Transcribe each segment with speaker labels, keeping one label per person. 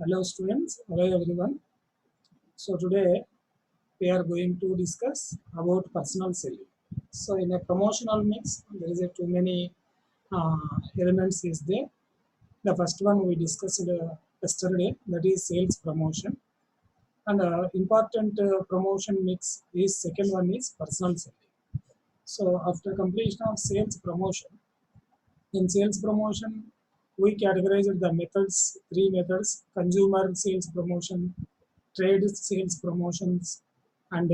Speaker 1: Hello students, hello everyone. So today we are going to discuss about personal selling. So in a promotional mix, there is a too many uh, elements is there. The first one we discussed yesterday, that is sales promotion, and important promotion mix is second one is personal selling. So after completion of sales promotion, in sales promotion we categorized the methods, three methods: consumer sales promotion, trade sales promotions, and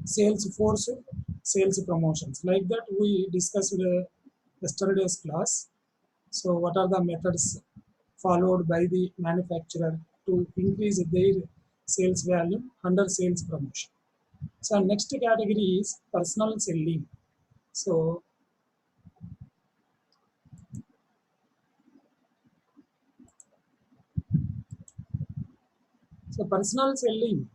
Speaker 1: sales force sales promotions. Like that we discussed yesterday's class. So what are the methods followed by the manufacturer to increase their sales value under sales promotion? So next category is personal selling. So so personal selling,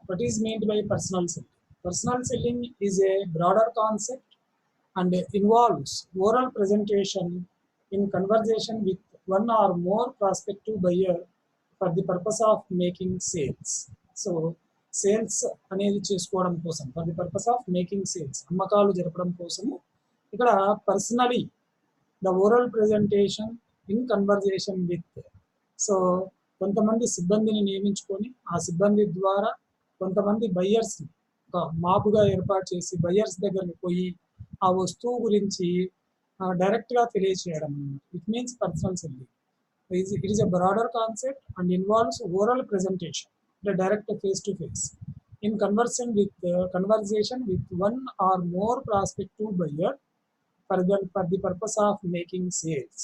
Speaker 1: what is meant by personal selling? Personal selling is a broader concept and involves oral presentation in conversation with one or more prospective buyer for the purpose of making sales. So sales అనేది చేసుకోవడం కోసం, for the purpose of making sales, అమ్మకాలు జరపడం కోసము ఇక్కడ personally the oral presentation in conversation with. So కొంతమంది సిబ్బందిని నియమించుకొని ఆ సిబ్బంది ద్వారా కొంతమంది బయ్యర్స్ ఒక మాపుగా ఏర్పాటు చేసి బయ్యర్స్ దగ్గరికి పోయి ఆ వస్తువు గురించి డైరెక్ట్గా తెలియచేయడం. It means personal selling. It is a broader concept and involves oral presentation, the direct face-to-face, in conversation with one or more prospective buyer for the purpose of making sales.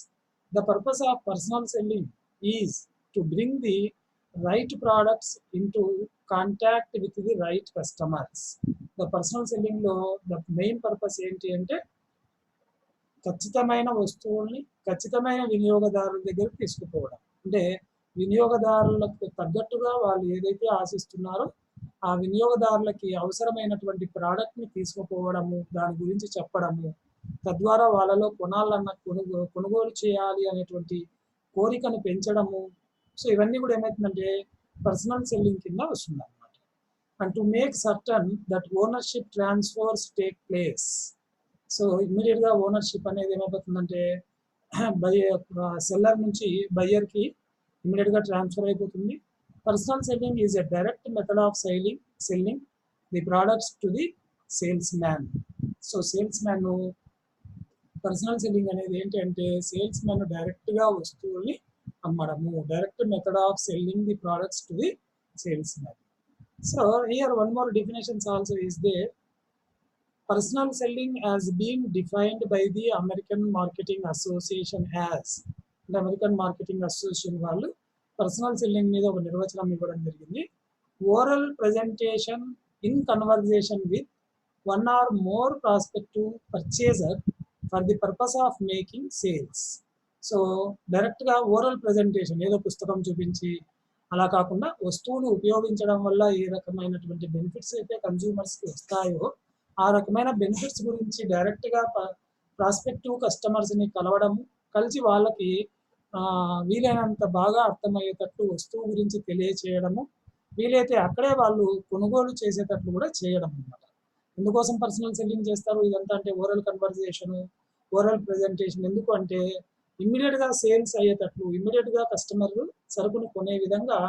Speaker 1: The purpose of personal selling is to bring the right products into contact with the right customers. The personal selling lo the main purpose ఏంటి అంటే ఖచ్చితమైన వస్తువుల్ని ఖచ్చితమైన వినియోగదారుల దగ్గరికి తీసుకుపోవడం. అంటే వినియోగదారులకు తగ్గట్టుగా వాళ్ళు ఏదైతే ఆశిస్తున్నారో ఆ వినియోగదారులకి అవసరమైనటువంటి ప్రోడక్ట్ని తీసుకుపోవడము, దాని గురించి చెప్పడము, తద్వారా వాళ్ళలో కొనాలన్న కొనుగోలు చేయాలి అనేటువంటి కోరికను పెంచడము. సో ఇవన్నీ కూడా ఏమవుతుందంటే పర్సనల్ సెల్లింగ్ కింద వస్తుంది అనమాట. And to make certain that ownership transfers take place. So ఇమ్మీడియట్గా ఓనర్షిప్ అనేది ఏమైపోతుందంటే సెల్లర్ నుంచి బయ్యర్కి ఇమ్మీడియట్గా ట్రాన్స్ఫర్ అయిపోతుంది. Personal selling is a direct method of selling the products to the salesman. So salesman personal selling అనేది ఏంటి అంటే సేల్స్ మ్యాన్ డైరెక్ట్గా వస్తువుల్ని అమ్మడము, direct method of selling the products to the salesman. So here one more definitions also is there. Personal selling as being defined by the American Marketing Association as, the American Marketing Association వాళ్ళు personal selling మీద ఒక నిర్వచనం ఇవ్వడం జరిగింది. Oral presentation in conversation with one or more prospective purchaser for the purpose of making sales. So డైరెక్ట్గా oral presentation, ఏదో పుస్తకం చూపించి అలా కాకుండా వస్తువులు ఉపయోగించడం వల్ల ఏ రకమైనటువంటి బెనిఫిట్స్ అయితే కన్జ్యూమర్స్కి వస్తాయో ఆ రకమైన బెనిఫిట్స్ గురించి డైరెక్ట్గా ప్రాస్పెక్టివ్ కస్టమర్స్ని కలవడము, కలిసి వాళ్ళకి వీలైనంత బాగా అర్థమయ్యేటట్లు వస్తువు గురించి తెలియచేయడము, వీలైతే అక్కడే వాళ్ళు కొనుగోలు చేసేటట్లు కూడా చేయడం అన్నమాట. ఎందుకోసం పర్సనల్ సెల్లింగ్ చేస్తారు ఇదంతా అంటే ఓరల్ కన్వర్జేషను, ఓరల్ ప్రెజెంటేషన్. ఎందుకు అంటే ఇమ్మీడియట్గా సేల్స్ అయ్యేటట్లు, ఇమ్మీడియట్గా కస్టమర్లు సరుకును కొనే విధంగా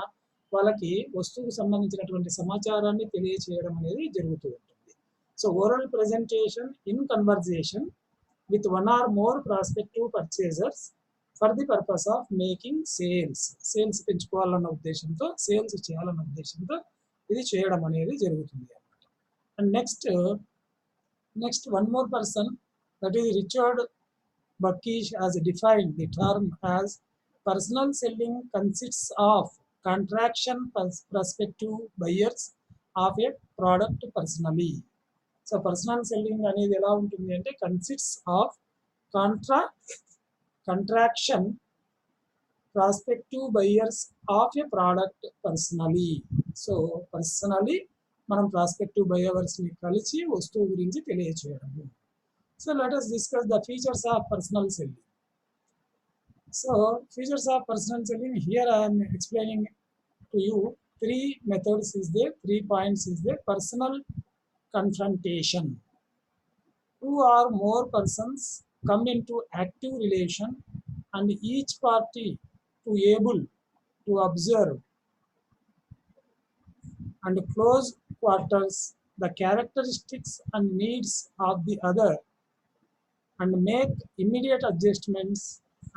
Speaker 1: వాళ్ళకి వస్తువుకు సంబంధించినటువంటి సమాచారాన్ని తెలియచేయడం అనేది జరుగుతూ ఉంటుంది. So oral presentation in conversation with one or more prospective purchasers for the purpose of making sales. Sales పెంచుకోవాలన్న ఉద్దేశంతో, సేల్స్ చేయాలన్న ఉద్దేశంతో ఇది చేయడం అనేది జరుగుతుంది అన్నమాట. And next one more person, that is Richard బక్కీష్ has defined the term as personal selling consists of contraction prospective buyers of a product personally. So personal selling అనేది ఎలా ఉంటుంది అంటే consists of contraction prospective buyers of a product personally. So personally మనం prospective బయ్యర్స్ని కలిసి వస్తువు గురించి తెలియచేయడము. So let us discuss the features of personal selling. So features of personal selling, here I am explaining to you three methods is there, 3 points is there. Personal confrontation. Two or more persons come into active relation and each party to able to observe and close quarters the characteristics and needs of the other and make immediate adjustments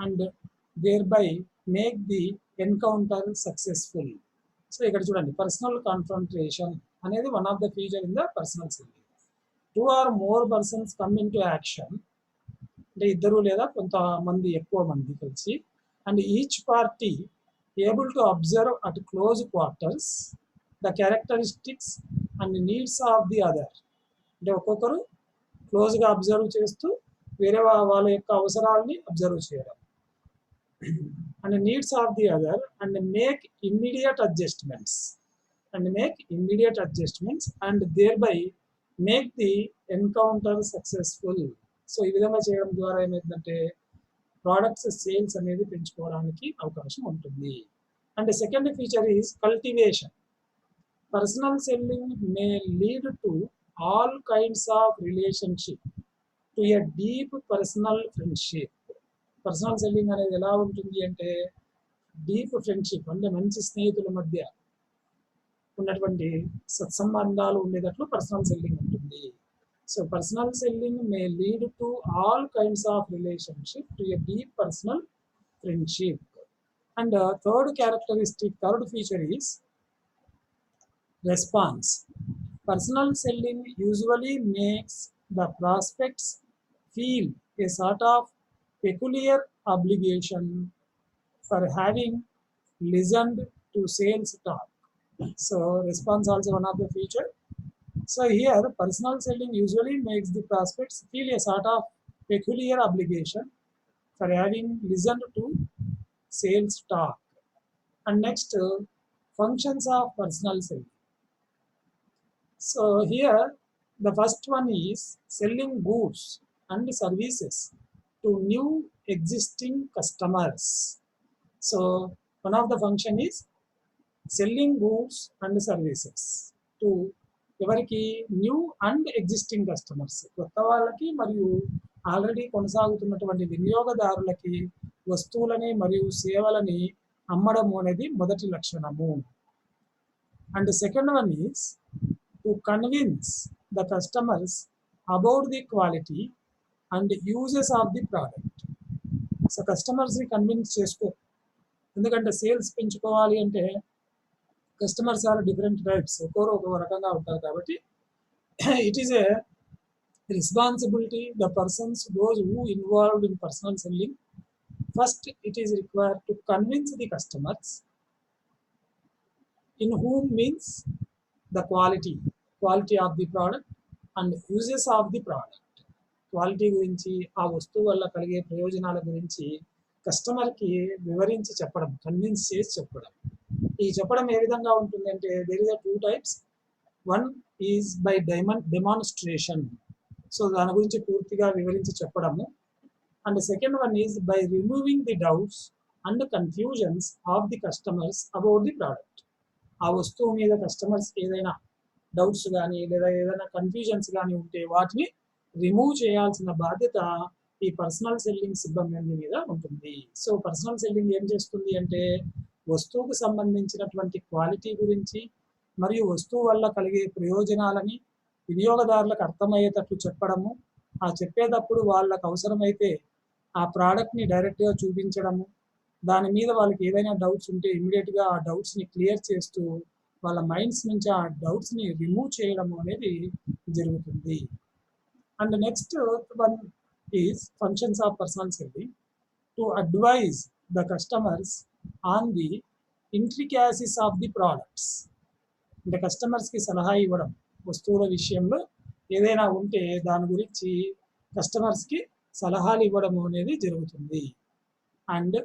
Speaker 1: and thereby make the encounter successful. So ఇక్కడ చూడండి, personal confrontation అనేది one of the feature in the personal selling. 2 or more persons come in to action, అంటే ఇద్దరు లేదా కొంతమంది ఎక్కువ మంది కలిసి, and each party able to observe at close quarters the characteristics and needs of the other. అంటే ఒక్కొక్కరు క్లోజ్గా అబ్జర్వ్ చేస్తూ వేరే వాళ్ళ యొక్క అవసరాలని అబ్జర్వ్ చేయడం, and needs of the other and make immediate adjustments and there by make the encounter successful. So ఈ విధంగా చేయడం ద్వారా ఏమైందంటే ప్రోడక్ట్స్ సేల్స్ అనేది పెంచుకోవడానికి అవకాశం ఉంటుంది. And second feature is cultivation. Personal selling may lead to all kinds of relationship to a deep personal friendship. Personal selling అనేది ఎలా ఉంటుంది అంటే డీప్ ఫ్రెండ్షిప్, అంటే మంచి స్నేహితుల మధ్య ఉన్నటువంటి సత్సంబంధాలు ఉండేటట్లు పర్సనల్ సెల్లింగ్ ఉంటుంది. So personal selling may lead to all kinds of relationship to a deep personal friendship. And third feature is response. Personal selling usually makes the prospects feel a sort of peculiar obligation for having listened to sales talk. So response also one of the feature. So here personal selling usually makes the prospects feel a sort of peculiar obligation for having listened to sales talk. And next, functions of personal selling. So here the first one is selling goods and services to new existing customers. So one of the function is selling goods and services to ఎవరికి, new and existing customers, కొత్త వాళ్ళకి మరియు already కొనసాగుతున్నటువంటి వినియోగదారులకి వస్తువులని మరియు సేవలని అమ్మడము అనేది మొదటి లక్షణము. And second one is to convince the customers about the quality and uses of the product. So కస్టమర్స్ని కన్విన్స్ చేసుకో, ఎందుకంటే సేల్స్ పెంచుకోవాలి అంటే కస్టమర్స్ ఆర్ డిఫరెంట్ టైప్స్, ఒక్కొక్క రకంగా ఉంటారు. కాబట్టి it is A responsibility the persons those who involved in personal selling. First it is required to convince the customers, in whom means the quality of the product and uses of the product. Quality గురించి, ఆ వస్తువు వల్ల కలిగే ప్రయోజనాల గురించి కస్టమర్కి వివరించి చెప్పడం, కన్విన్స్ చేసి చెప్పడం. ఈ చెప్పడం ఏ విధంగా ఉంటుందంటే there is 2 types. One is by demonstration, so దాని గురించి పూర్తిగా వివరించి చెప్పడము. And second one is by removing the doubts and confusions of the customers about the product. ఆ వస్తువు మీద కస్టమర్స్ ఏదైనా డౌట్స్ కానీ లేదా ఏదైనా కన్ఫ్యూజన్స్ కానీ ఉంటే వాటిని రిమూవ్ చేయాల్సిన బాధ్యత ఈ పర్సనల్ సెల్లింగ్ సిబ్బంది మీద ఉంటుంది. సో పర్సనల్ సెల్లింగ్ ఏం చేస్తుంది అంటే వస్తువుకు సంబంధించినటువంటి క్వాలిటీ గురించి మరియు వస్తువు వల్ల కలిగే ప్రయోజనాలని వినియోగదారులకు అర్థమయ్యేటట్లు చెప్పడము, ఆ చెప్పేటప్పుడు వాళ్ళకు అవసరమైతే ఆ ప్రోడక్ట్ని డైరెక్ట్గా చూపించడము, దాని మీద వాళ్ళకి ఏదైనా డౌట్స్ ఉంటే ఇమ్మీడియట్గా ఆ డౌట్స్ని క్లియర్ చేస్తూ వాళ్ళ మైండ్స్ నుంచి ఆ డౌట్స్ని రిమూవ్ చేయడం అనేది జరుగుతుంది. And next one is functions of personal selling to advise the customers on the intricacies of the products. అంటే కస్టమర్స్కి సలహా ఇవ్వడం, వస్తువుల విషయంలో ఏదైనా ఉంటే దాని గురించి కస్టమర్స్కి సలహాలు ఇవ్వడం అనేది జరుగుతుంది. And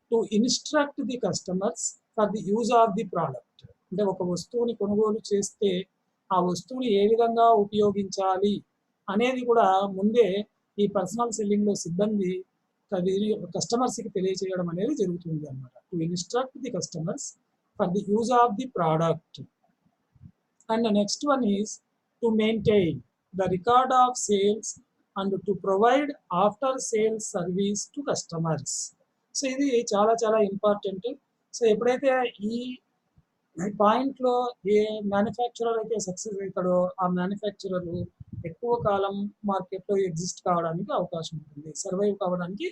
Speaker 1: to instruct the customers for the use of the product. అంటే ఒక వస్తువుని కొనుగోలు చేస్తే ఆ వస్తువుని ఏ విధంగా ఉపయోగించాలి అనేది కూడా ముందే ఈ పర్సనల్ సెల్లింగ్లో సిబ్బంది కస్టమర్స్కి తెలియచేయడం అనేది జరుగుతుంది అనమాట. To instruct the customers for the use of the product. And next one is to maintain the record of sales and to provide after sales service to customers. So ఇది చాలా చాలా ఇంపార్టెంట్. సో ఎప్పుడైతే ఈ పాయింట్లో ఏ manufacturer అయితే success అవుతాడో ఆ manufacturer ఎక్కువ కాలం మార్కెట్లో ఎగ్జిస్ట్ కావడానికి అవకాశం ఉంటుంది, సర్వైవ్ కావడానికి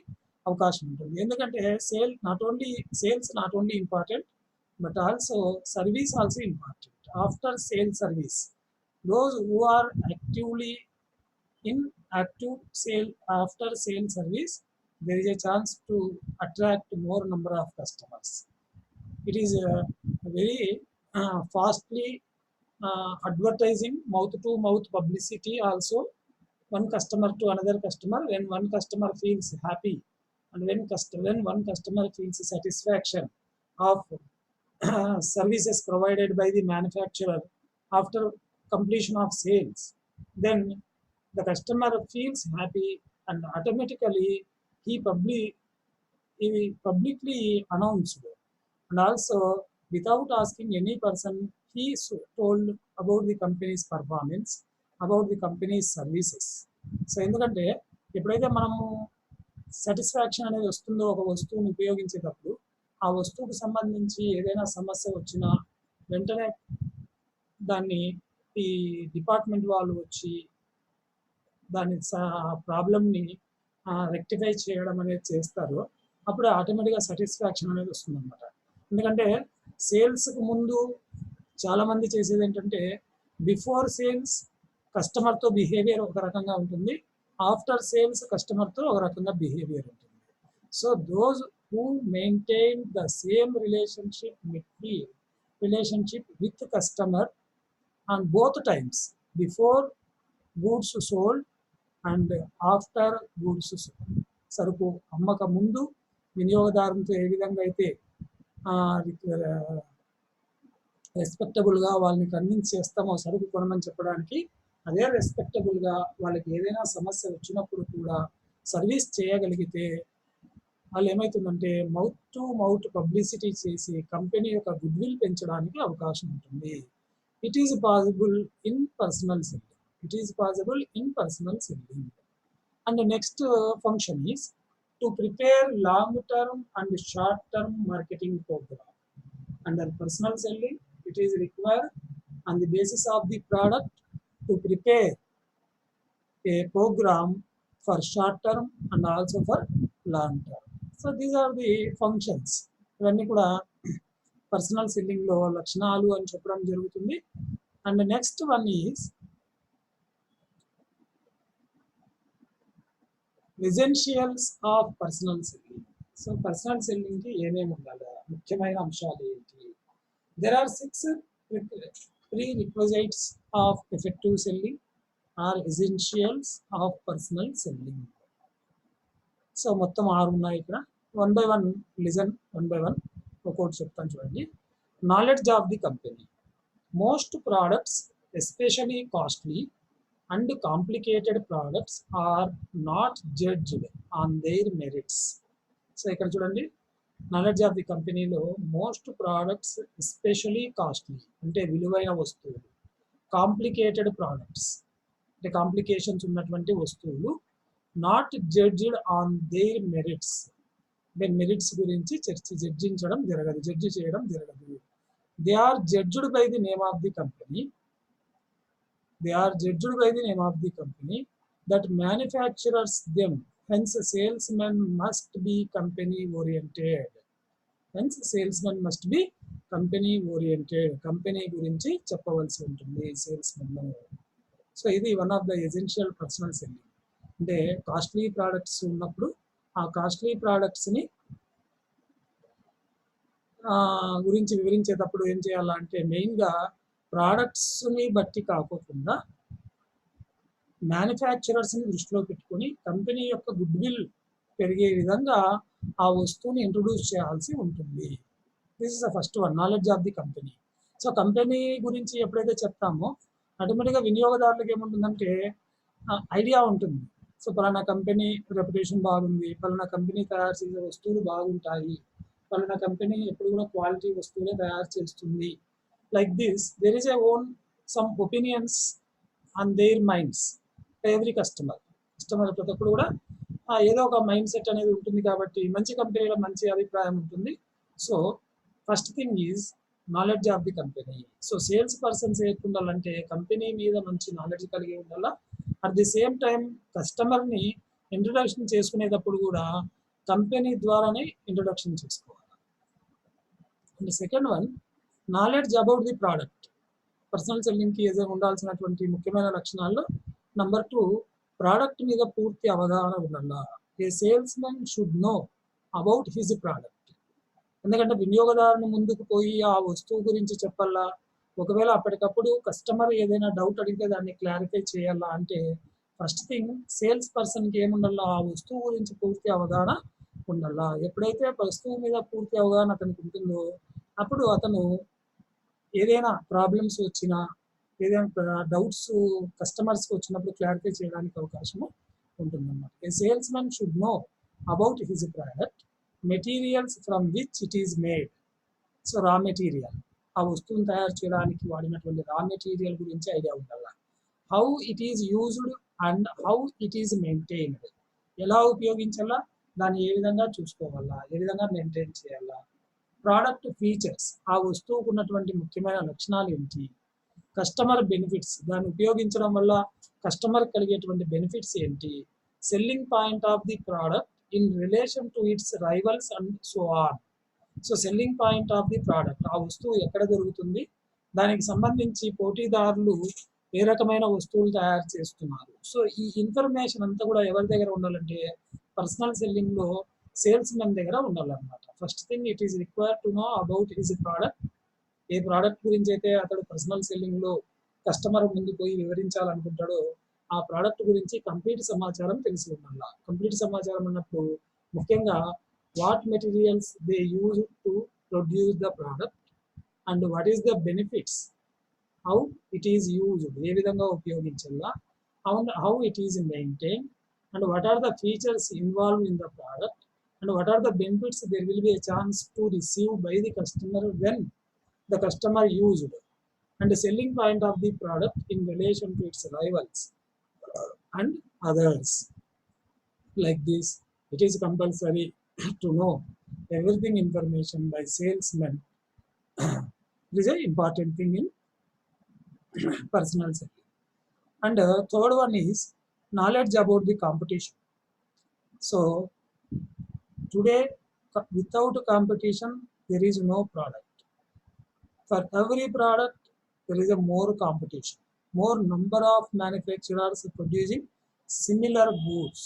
Speaker 1: అవకాశం ఉంటుంది. ఎందుకంటే sales not only important but also service also important. After sale service, those who are actively in active sale after sale service, there is a chance to attract more number of customers. It is a very fastly advertising, mouth to mouth publicity also, one customer to another customer. When one customer feels happy and when one customer feels satisfaction of services provided by the manufacturer after completion of sales, then the customer feels happy and automatically he publicly announced, and also without asking any person he told about the company's performance, about the company's services. So ఎందుకంటే ఎప్పుడైతే మనము satisfaction అనేది వస్తుందో ఒక వస్తువుని ఉపయోగించేటప్పుడు ఆ వస్తువుకు సంబంధించి ఏదైనా సమస్య వచ్చినా వెంటనే దాన్ని ఈ డిపార్ట్మెంట్ వాళ్ళు వచ్చి దాని ప్రాబ్లమ్ని రెక్టిఫై చేయడం అనేది చేస్తారు. అప్పుడు ఆటోమేటిక్గా సాటిస్ఫాక్షన్ అనేది వస్తుంది అనమాట. ఎందుకంటే సేల్స్కి ముందు చాలామంది చేసేది ఏంటంటే బిఫోర్ సేల్స్ కస్టమర్తో బిహేవియర్ ఒక రకంగా ఉంటుంది, ఆఫ్టర్ సేల్స్ కస్టమర్తో ఒక రకంగా బిహేవియర్ ఉంటుంది. So those who maintain the same relationship with customer on both times, before goods sold and after goods sold. సరుకు అమ్మక ముందు వినియోగదారునితో ఏ విధంగా అయితే రెస్పెక్టబుల్గా వాళ్ళని కన్విన్స్ చేస్తామో సరుకు కొనమని చెప్పడానికి, అదే రెస్పెక్టబుల్గా వాళ్ళకి ఏదైనా సమస్య వచ్చినప్పుడు కూడా సర్వీస్ చేయగలిగితే వాళ్ళు ఏమవుతుందంటే మౌత్ టు మౌత్ పబ్లిసిటీ చేసి కంపెనీ యొక్క గుడ్ విల్ పెంచడానికి అవకాశం ఉంటుంది. It is possible in personal selling. And next function is to prepare long term and short term marketing program. Under personal selling, it is required on the basis of the product to prepare a program for short term and also for long term. So these are the functions. ఇవన్నీ కూడా personal సెల్లింగ్లో లక్షణాలు అని చెప్పడం జరుగుతుంది. And next one is essentials of personal selling. So personal సెల్లింగ్కి ఏమేమి ఉండాలి, ముఖ్యమైన అంశాలు ఏంటి? There are 6 prerequisites of effective selling or essentials of personal selling. So మొత్తం 6 ఉన్నాయి ఇక్కడ. One by one listen, one by one ఒక్కొక్కటి చెప్తాను చూడండి. Knowledge of the company. Most products especially costly and complicated products are not judged on their merits. So ఇక్కడ చూడండి, knowledge of the కంపెనీలో most products especially costly అంటే విలువైన వస్తువులు, complicated products అంటే కాంప్లికేషన్స్ ఉన్నటువంటి వస్తువులు, not judged on their merits అంటే మెరిట్స్ గురించి జడ్జి చేయడం జరగదు. They are judged by the name of the company that manufacturers them. Hence, salesmen must be company oriented. Company గురించి చెప్పవలసి ఉంటుంది సేల్స్మెన్. సో ఇది one of the essential personal selling. అంటే costly products ఉన్నప్పుడు ఆ కాస్ట్లీ ప్రోడక్ట్స్ని గురించి వివరించేటప్పుడు ఏం చేయాలంటే మెయిన్గా ప్రోడక్ట్స్ని బట్టి కాకుండా మ్యానుఫ్యాక్చరర్స్ని దృష్టిలో పెట్టుకొని కంపెనీ యొక్క గుడ్ విల్ పెరిగే విధంగా ఆ వస్తువుని ఇంట్రొడ్యూస్ చేయాల్సి ఉంటుంది. This is the first one, knowledge of the company. So company గురించి ఎప్పుడైతే చెప్తామో ఆటోమేటిక్గా వినియోగదారులకు ఏముంటుందంటే ఐడియా ఉంటుంది. సో పలానా కంపెనీ రెప్యుటేషన్ బాగుంది, పలానా కంపెనీ తయారు చేసే వస్తువులు బాగుంటాయి, పలానా కంపెనీ ఎప్పుడు కూడా క్వాలిటీ వస్తువులే తయారు చేస్తుంది. Like this there is a own some opinions on their minds every customer ప్రతి ఒక్కరు కూడా ఏదో ఒక మైండ్ సెట్ అనేది ఉంటుంది కాబట్టి మంచి కంపెనీలో మంచి అభిప్రాయం ఉంటుంది. So first thing is knowledge of the company. So sales persons ఉండాలంటే కంపెనీ మీద మంచి నాలెడ్జ్ కలిగి ఉండాలా. అట్ ది సేమ్ టైం కస్టమర్ని ఇంట్రొడక్షన్ చేసుకునేటప్పుడు కూడా కంపెనీ ద్వారానే ఇంట్రొడక్షన్ చేసుకోవాలి. And second one, knowledge about the product. Personal సెల్లింగ్కి ఏదైనా ఉండాల్సినటువంటి ముఖ్యమైన లక్షణాల్లో నంబర్ 2, ప్రోడక్ట్ మీద పూర్తి అవగాహన ఉండాలా. A salesmen should know about his product. ఎందుకంటే వినియోగదారుని ముందుకు పోయి ఆ వస్తువు గురించి చెప్పాలా, ఒకవేళ అప్పటికప్పుడు కస్టమర్ ఏదైనా డౌట్ అడిగితే దాన్ని క్లారిఫై చేయాలా అంటే ఫస్ట్ థింగ్ సేల్స్ పర్సన్కి ఏముండాలా, ఆ వస్తువు గురించి పూర్తి అవగాహన ఉండాలా. ఎప్పుడైతే వస్తువు మీద పూర్తి అవగాహన అతనికి ఉంటుందో అప్పుడు అతను ఏదైనా ప్రాబ్లమ్స్ వచ్చినా, ఏదైనా డౌట్స్ కస్టమర్స్కి వచ్చినప్పుడు క్లారిఫై చేయడానికి అవకాశము ఉంటుందన్నమాట. A salesmen should know about his product, materials from which it is made. So raw material, ఆ వస్తువును తయారు చేయడానికి వాడినటువంటి రా మెటీరియల్ గురించి ఐడియా ఉండాలి. How it is used and how it is maintained. ఎలా ఉపయోగించాలా, దాన్ని ఏ విధంగా చూసుకోవాలా, ఏ విధంగా మెయింటైన్ చేయాలా. ప్రోడక్ట్ ఫీచర్స్, ఆ వస్తువుకు ఉన్నటువంటి ముఖ్యమైన లక్షణాలు ఏంటి. కస్టమర్ బెనిఫిట్స్, దాన్ని ఉపయోగించడం వల్ల కస్టమర్ కలిగేటువంటి బెనిఫిట్స్ ఏంటి. Selling point of the product in relation to it's rivals and so on. So selling point of the product, ఆ వస్తువు ఎక్కడ దొరుకుతుంది, దానికి సంబంధించి పోటీదారులు ఏ రకమైన వస్తువులు తయారు చేస్తున్నారు. సో ఈ ఇన్ఫర్మేషన్ అంతా కూడా ఎవరి దగ్గర ఉండాలంటే పర్సనల్ సెల్లింగ్లో సేల్స్ మెన్ దగ్గర ఉండాలన్నమాట. First thing it is required to know about his product. A product గురించి అయితే అతడు పర్సనల్ సెల్లింగ్లో కస్టమర్ ముందు పోయి వివరించాలనుకుంటాడో ఆ ప్రోడక్ట్ గురించి కంప్లీట్ సమాచారం తెలిసి ఉండాలి. కంప్లీట్ సమాచారం అన్నప్పుడు ముఖ్యంగా what materials they use to produce the product and what is the benefits, how it is used, ఏ విధంగా ఉపయోగించాలా, how it is maintain, and what are the features involved in the product, and what are the benefits there will be a chance to receive by the customer when the customer used, and the selling point of the product in relation to its rivals and others. Like this, it is compulsory to know everything information by salesman. It is an important thing in personal selling. And third one is knowledge about the competition. So today, without competition, there is no product. For every product, there is a more competition, more number of manufacturers producing similar goods.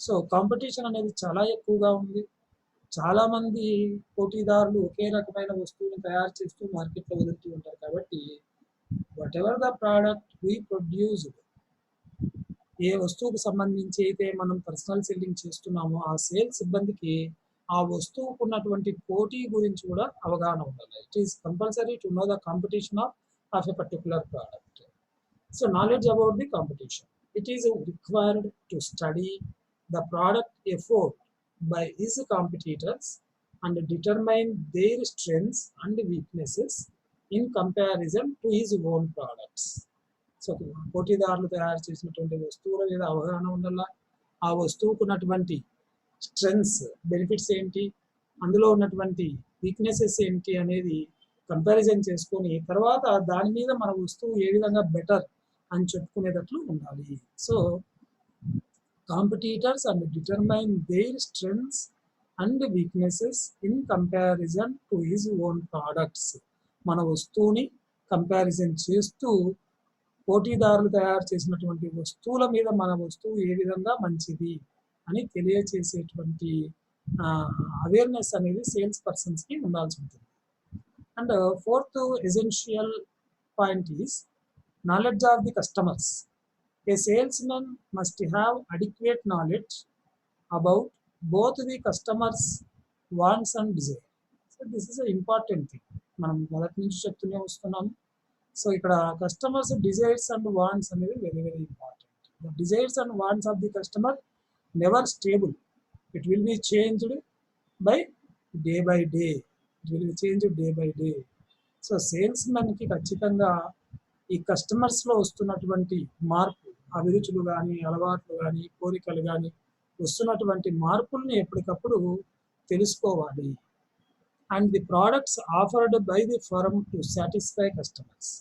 Speaker 1: So competition అనేది చాలా ఎక్కువగా ఉంది. చాలామంది పోటీదారులు ఒకే రకమైన వస్తువుని తయారు చేస్తూ మార్కెట్లో వదులుతూ ఉంటారు. కాబట్టి whatever the product we produced, ఏ వస్తువుకు సంబంధించి అయితే మనం పర్సనల్ సెల్లింగ్ చేస్తున్నామో ఆ సేల్స్ సిబ్బందికి ఆ వస్తువుకు ఉన్నటువంటి పోటీ గురించి కూడా అవగాహన ఉండాలి. It is compulsory to know the competition of a particular product. So knowledge about the competition, it is required to study the product ఎఫోర్ట్ by his competitors and determine their strengths and weaknesses in comparison to his own products. So పోటీదారులు తయారు చేసినటువంటి వస్తువుల మీద అవగాహన ఉండాలా, ఆ వస్తువుకు ఉన్నటువంటి స్ట్రెంగ్స్, బెనిఫిట్స్ ఏంటి, అందులో ఉన్నటువంటి వీక్నెసెస్ ఏంటి అనేది కంపారిజన్ చేసుకొని తర్వాత దాని మీద మన వస్తువు ఏ విధంగా బెటర్ అని చెప్పుకునేటట్లు ఉండాలి. So competitors and determine their strengths and weaknesses in comparison to his own products. మన వస్తువుని కంపారిజన్ చేస్తూ పోటీదారులు తయారు చేసినటువంటి వస్తువుల మీద మన వస్తువు ఏ విధంగా మంచిది అని తెలియచేసేటువంటి అవేర్నెస్ అనేది సేల్స్ పర్సన్స్కి ఉండాల్సి ఉంటుంది. And fourth essential point is knowledge of the customers. A salesman must have adequate knowledge about both the customers' wants and desire. So this is an important thing. మనం మొదటి నుంచి చెప్తూనే వస్తున్నాము. సో ఇక్కడ కస్టమర్స్ డిజైర్స్ అండ్ వాంట్స్ అనేది very very important. The desires and wants of the customer never stable. It will be changed by day. It will be changed day by day. So సేల్స్మెన్కి ఖచ్చితంగా ఈ కస్టమర్స్లో వస్తున్నటువంటి మార్పు, అభిరుచులు కానీ, అలవాట్లు కానీ, కోరికలు కానీ, వస్తున్నటువంటి మార్పుల్ని ఎప్పటికప్పుడు తెలుసుకోవాలి. And the products offered by the firm to satisfy customers.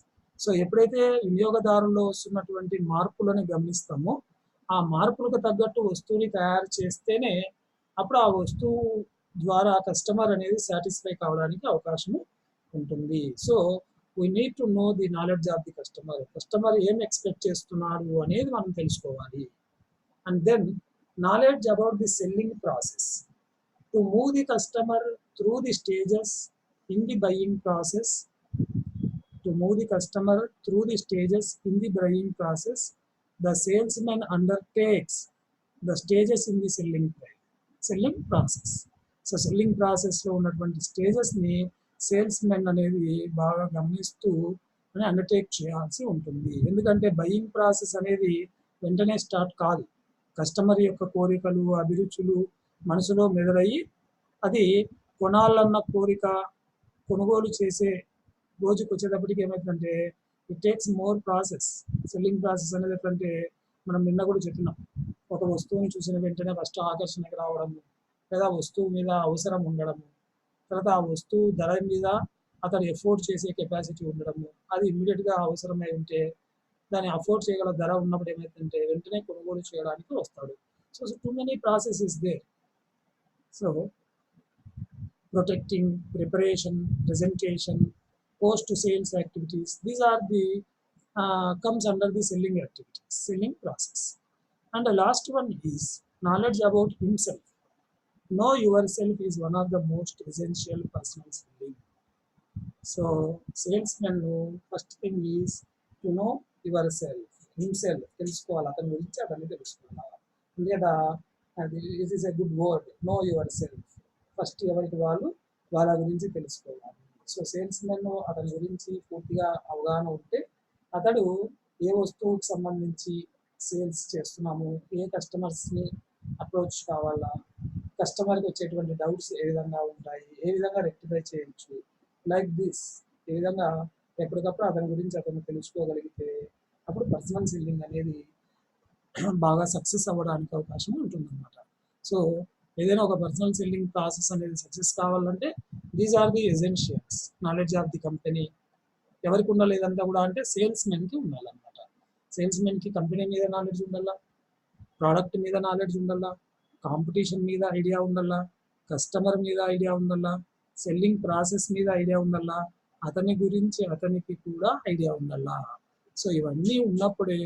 Speaker 1: So ఎప్పుడైతే వినియోగదారుల్లో వస్తున్నటువంటి మార్పులను గమనిస్తామో, ఆ మార్పులకు తగ్గట్టు వస్తువుని తయారు చేస్తేనే అప్పుడు ఆ వస్తువు ద్వారా కస్టమర్ అనేది సాటిస్ఫై కావడానికి అవకాశం ఉంటుంది. So we need to know the knowledge of the customer. Customer ఏం ఎక్స్పెక్ట్ చేస్తున్నాడు అనేది మనం తెలుసుకోవాలి. And then knowledge about the selling process to move the customer through the stages in the buying process. To move the customer through the stages in the buying process, the salesman undertakes the stages in the selling process. So selling ప్రాసెస్లో ఉన్నటువంటి స్టేజెస్ని salesmen అనేది బాగా గమనిస్తూ undertake చేయాల్సి ఉంటుంది. ఎందుకంటే buying process అనేది వెంటనే స్టార్ట్ కాదు. కస్టమర్ యొక్క కోరికలు, అభిరుచులు మనసులో మెదలయ్యి అది కొనాలన్న కోరిక కొనుగోలు చేసే రోజుకి వచ్చేటప్పటికి ఏమవుతుందంటే it takes more process. Selling process అనేది ఎట్లంటే మనం నిన్న కూడా చెప్పినాం, ఒక వస్తువుని చూసిన వెంటనే ఫస్ట్ ఆకర్షణకి రావడము, లేదా వస్తువు మీద అవసరం ఉండడము, తర్వాత ఆ వస్తువు ధర మీద అతను ఎఫోర్డ్ చేసే కెపాసిటీ ఉండడము, అది ఇమ్మీడియట్గా అవసరమై ఉంటే దాన్ని అఫోర్డ్ చేయగల ధర ఉన్నప్పుడు ఏమవుతుందంటే వెంటనే కొనుగోలు చేయడానికి వస్తాడు. So too many process is there. So protecting, preparation, presentation, post-sales activities. These are the comes under the selling activities, selling process. And the last one is knowledge about himself. Know yourself is one of the most essential personal selling. So salesman first thing is to know yourself, himself. తెలుసుకోవాలి, అతని గురించి అతన్ని తెలుసుకోవాలి. లేదా this is a good word, know yourself. First ఎవరికి వాళ్ళు వాళ్ళ గురించి తెలుసుకోవాలి. సో సేల్స్మెన్ అతని గురించి పూర్తిగా అవగాహన ఉంటే అతడు ఏ వస్తువుకి సంబంధించి సేల్స్ చేస్తున్నాము, ఏ కస్టమర్స్ని అప్రోచ్ కావాలా, కస్టమర్కి వచ్చేటువంటి డౌట్స్ ఏ విధంగా ఉంటాయి, ఏ విధంగా రెక్టిఫై చేయొచ్చు, లైక్ దిస్ ఏ విధంగా ఎప్పటికప్పుడు అతని గురించి అతను తెలుసుకోగలిగితే అప్పుడు పర్సనల్ సెల్లింగ్ అనేది బాగా సక్సెస్ అవ్వడానికి అవకాశం ఉంటుందన్నమాట. సో ఏదైనా ఒక పర్సనల్ సెల్లింగ్ ప్రాసెస్ అనేది సక్సెస్ కావాలంటే these are the essentials. Knowledge of the company ఎవరికి ఉండలేదంతా కూడా అంటే సేల్స్మెన్కి ఉండాలన్నమాట. సేల్స్మెన్కి కంపెనీ మీద నాలెడ్జ్ ఉండాలా, ప్రోడక్ట్ మీద నాలెడ్జ్ ఉండాలా, కాంపిటీషన్ మీద ఐడియా ఉండాలా, కస్టమర్ మీద ఐడియా ఉండాలా, సెల్లింగ్ ప్రాసెస్ మీద ఐడియా ఉండాలా, అతని గురించి అతనికి కూడా ఐడియా ఉండాలా. సో ఇవన్నీ ఉన్నప్పుడే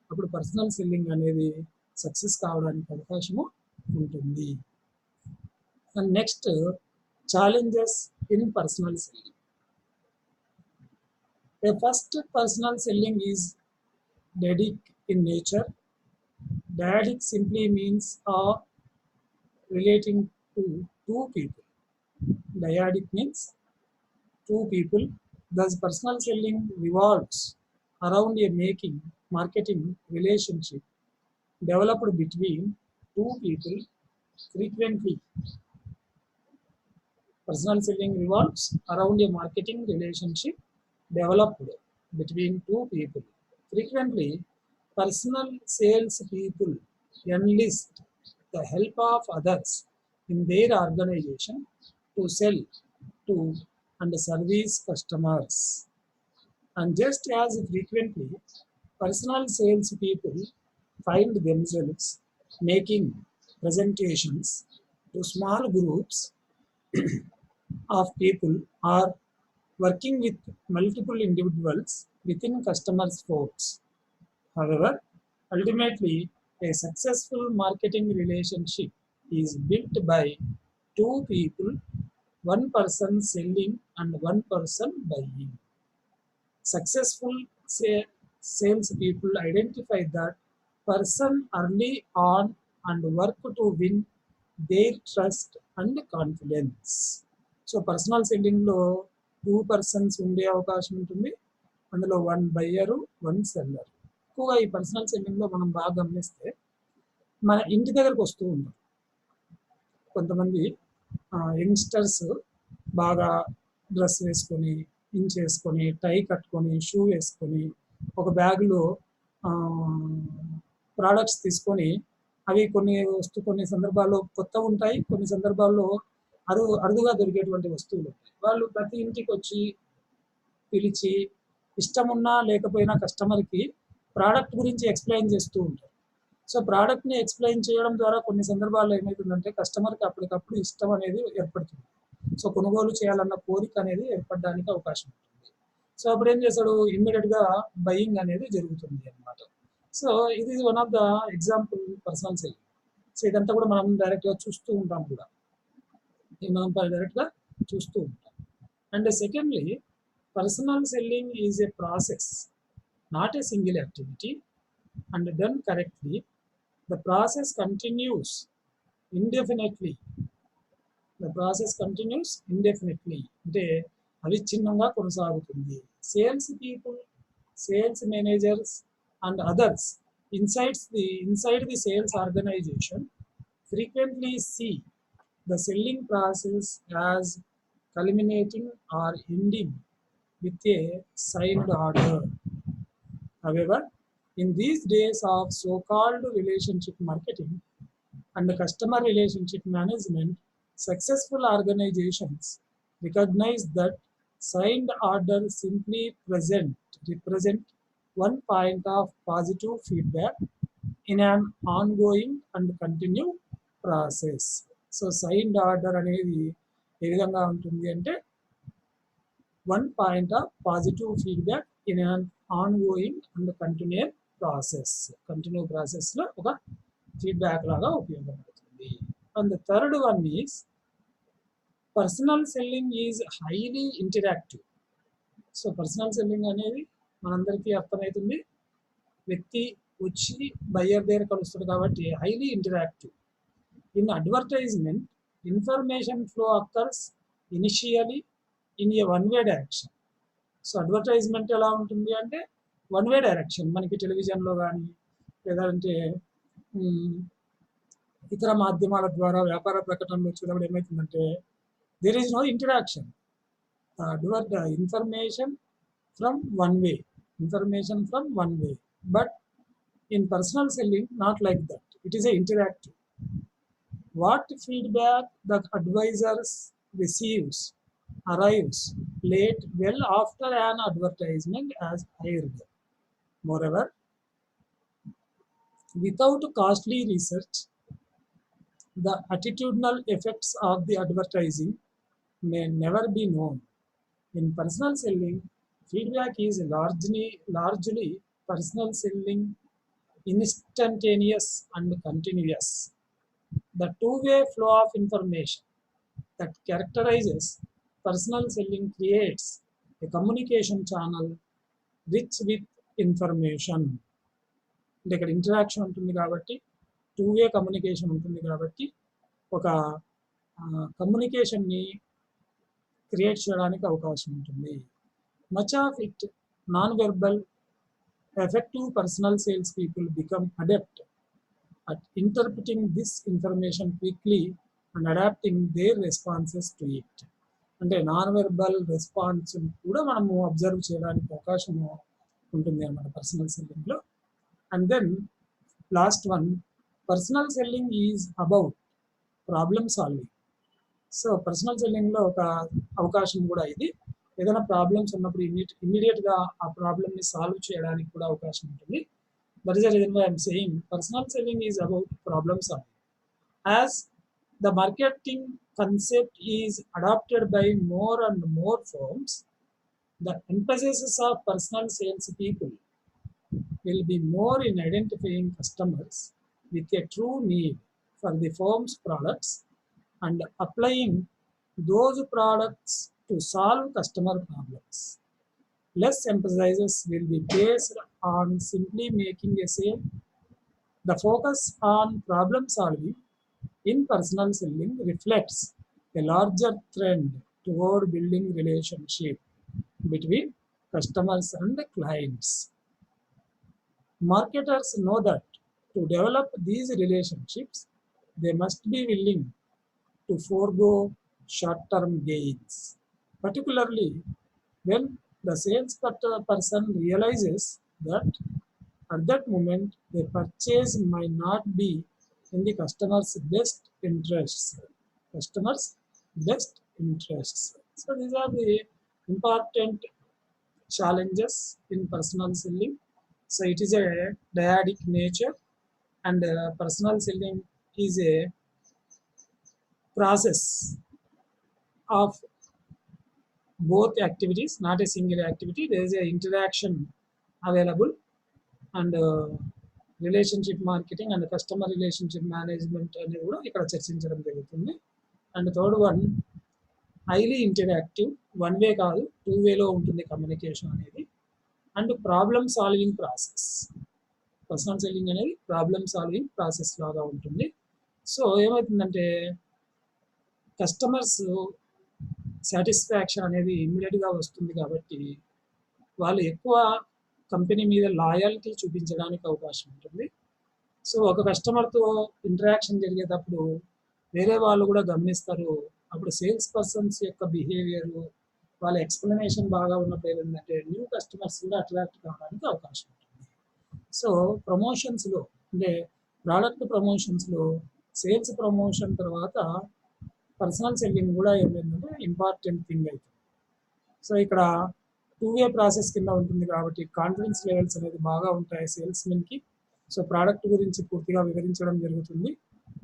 Speaker 1: అప్పుడు పర్సనల్ సెల్లింగ్ అనేది సక్సెస్ కావడానికి అవకాశము ఉంటుంది. And next, challenges in personal selling. The first personal selling is dyadic in nature. Dyadic simply means relating to two people. Dyadic means two people. Thus, personal selling revolves around a marketing relationship developed between two people. Frequently, personal selling revolves around a marketing relationship developed between two people. Frequently, personal sales people enlist the help of others in their organization to sell to and service customers. And just as frequently, personal sales people find themselves making presentations to small groups of people or working with multiple individuals within customers' folks. However, ultimately, a successful marketing relationship is built by two people, one person selling and one person buying. Successful sales people identify that person early on and work to win their trust and confidence. So personal సెల్లింగ్లో 2 persons ఉండే అవకాశం ఉంటుంది. అందులో 1 buyer 1 seller ఎక్కువగా ఈ personal సెల్లింగ్లో మనం బాగా గమనిస్తే మన ఇంటి దగ్గరకు వస్తూ ఉంటారు కొంతమంది యంగ్స్టర్స్. బాగా డ్రెస్ వేసుకొని, ఇంచ్ వేసుకొని, టై కట్టుకొని, షూ వేసుకొని, ఒక బ్యాగ్లో ప్రోడక్ట్స్ తీసుకొని, అవి కొన్ని సందర్భాల్లో కొత్త ఉంటాయి, కొన్ని సందర్భాల్లో అరుదుగా దొరికేటువంటి వస్తువులు ఉంటాయి. వాళ్ళు ప్రతి ఇంటికి వచ్చి పిలిచి ఇష్టమున్నా లేకపోయినా కస్టమర్కి ప్రోడక్ట్ గురించి ఎక్స్ప్లెయిన్ చేస్తూ ఉంటారు. సో ప్రోడక్ట్ని ఎక్స్ప్లెయిన్ చేయడం ద్వారా కొన్ని సందర్భాల్లో ఏమవుతుందంటే కస్టమర్కి అప్పటికప్పుడు ఇష్టం అనేది ఏర్పడుతుంది. సో కొనుగోలు చేయాలన్న కోరిక అనేది ఏర్పడడానికి అవకాశం ఉంటుంది. సో అప్పుడు ఏం చేస్తాడు, ఇమ్మీడియట్గా బయింగ్ అనేది జరుగుతుంది అనమాట. సో ఇది is one of the example personal selling. So ఇదంతా కూడా మనం డైరెక్ట్గా చూస్తూ ఉంటాం కూడా, ఇది మనం డైరెక్ట్గా చూస్తూ ఉంటాం. And secondly, personal selling is a process, not a single activity. And done correctly the process continues indefinitely. The process continues indefinitely అంటే అవిచ్ఛిన్నంగా కొనసాగుతుంది. Sales people, sales managers and others inside the sales organization frequently see the selling process as culminating or ending with a signed order. However, in these days of so-called relationship marketing and customer relationship management, successful organizations recognize that signed orders simply represent one point of positive feedback in an ongoing and continued process. So signed order అనేది ఏ విధంగా ఉంటుంది అంటే one point of positive feedback in an ongoing and continued ప్రాసెస్లో ఒక feedback లాగా ఉపయోగపడుతుంది. And the third one is personal selling is highly interactive. So personal selling అనేది మనందరికీ అర్థమవుతుంది, వ్యక్తి వచ్చి బయ్యర్ దగ్గర కలుస్తాడు కాబట్టి highly interactive. In advertisement, information flow occurs initially in a one way direction. So advertisement ఎలా ఉంటుంది అంటే వన్ వే డైరెక్షన్. మనకి టెలివిజన్లో కానీ లేదంటే ఇతర మాధ్యమాల ద్వారా వ్యాపార ప్రకటనలు వచ్చేటప్పుడు ఏమవుతుందంటే there is no interaction. Information from one way, but in personal selling not like that, it is a interactive. What feedback the advisers receives arrives late well after an advertisement as aired. Moreover, without costly research, the attitudinal effects of the advertising may never be known. In personal selling, feedback is largely personal selling, instantaneous and continuous. The two-way flow of information that characterizes personal selling creates a communication channel rich with information. అంటే ఇక్కడ interaction ఉంటుంది కాబట్టి, two way communication ఉంటుంది కాబట్టి ఒక కమ్యూనికేషన్ని create చేయడానికి అవకాశం ఉంటుంది. Much of it non verbal, effective personal sales people become adept at interpreting this information quickly and adapting their responses to it. అంటే నాన్ వెర్బల్ రెస్పాన్స్ కూడా మనము అబ్జర్వ్ చేయడానికి అవకాశం ఉంటుంది అన్నమాట పర్సనల్ సెల్లింగ్లో. And then last one, personal selling is about problem solving. So personal సెల్లింగ్లో ఒక అవకాశం కూడా ఇది, ఏదైనా ప్రాబ్లమ్స్ ఉన్నప్పుడు ఇమ్మీడియట్గా ఆ ప్రాబ్లమ్ని సాల్వ్ చేయడానికి కూడా అవకాశం ఉంటుంది. That is the reason why I am saying personal selling is about problem solving. As the marketing concept is adopted by more and more firms, the emphasis of personal sales people will be more in identifying customers with a true need for the firm's products and applying those products to solve customer problems. Less emphasis will be placed on simply making a sale. The focus on problem solving in personal selling reflects a larger trend toward building relationship between customers and clients. Marketers know that to develop these relationships, they must be willing to forego short-term gains, particularly when the person realizes that at that moment the purchase might not be in the customer's best interests. Customers' best interests. So these are the important challenges in personal selling. So it is a dyadic nature, and personal selling is a process of both activities, not a single activity. There is a interaction available, and relationship marketing and customer relationship management అనేది కూడా ఇక్కడ చర్చించడం జరుగుతుంది. And third one highly interactive, one way కాదు, two వేలో ఉంటుంది communication అనేది. And problem solving process, personal selling అనేది ప్రాబ్లమ్ సాల్వింగ్ ప్రాసెస్ లాగా ఉంటుంది. సో ఏమవుతుందంటే కస్టమర్స్ సాటిస్ఫాక్షన్ అనేది ఇమ్మీడియట్గా వస్తుంది కాబట్టి వాళ్ళు ఎక్కువ కంపెనీ మీద లాయల్టీ చూపించడానికి అవకాశం ఉంటుంది. సో ఒక కస్టమర్తో ఇంటరాక్షన్ జరిగేటప్పుడు వేరే వాళ్ళు కూడా గమనిస్తారు. అప్పుడు సేల్స్ పర్సన్స్ యొక్క బిహేవియర్, వాళ్ళ ఎక్స్ప్లెనేషన్ బాగా ఉన్నప్పుడు ఏంటంటే న్యూ కస్టమర్స్ కూడా అట్రాక్ట్ కావడానికి అవకాశం ఉంటుంది. సో ప్రమోషన్స్లో అంటే ప్రోడక్ట్ ప్రమోషన్స్లో సేల్స్ ప్రమోషన్ తర్వాత పర్సనల్ సెల్లింగ్ కూడా ఏమైందంటే ఇంపార్టెంట్ థింగ్ అవుతుంది. సో ఇక్కడ టూ వే ప్రాసెస్ కింద ఉంటుంది కాబట్టి కాన్ఫిడెన్స్ లెవెల్స్ అనేది బాగా ఉంటాయి సేల్స్మెన్కి. సో ప్రోడక్ట్ గురించి పూర్తిగా వివరించడం జరుగుతుంది.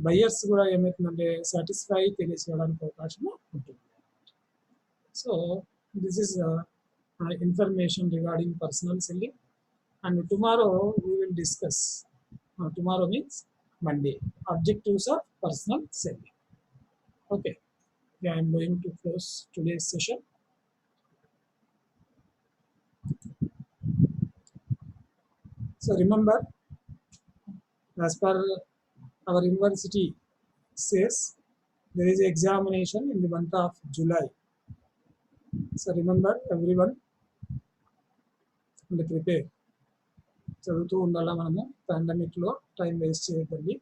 Speaker 1: బయ్యర్స్ కూడా ఏమవుతుందంటే సాటిస్ఫై తెలియజేయడానికి అవకాశం ఉంటుంది. So this is information regarding personal selling. And tomorrow we will discuss, tomorrow means Monday, objectives of personal selling. Okay, I am going to close today's session. So remember, as per our university says, there is an examination in the month of July. So remember everyone and prepare. చదువుతూ ఉండాలా మనము, పాండమిక్లో time waste చేయకండి.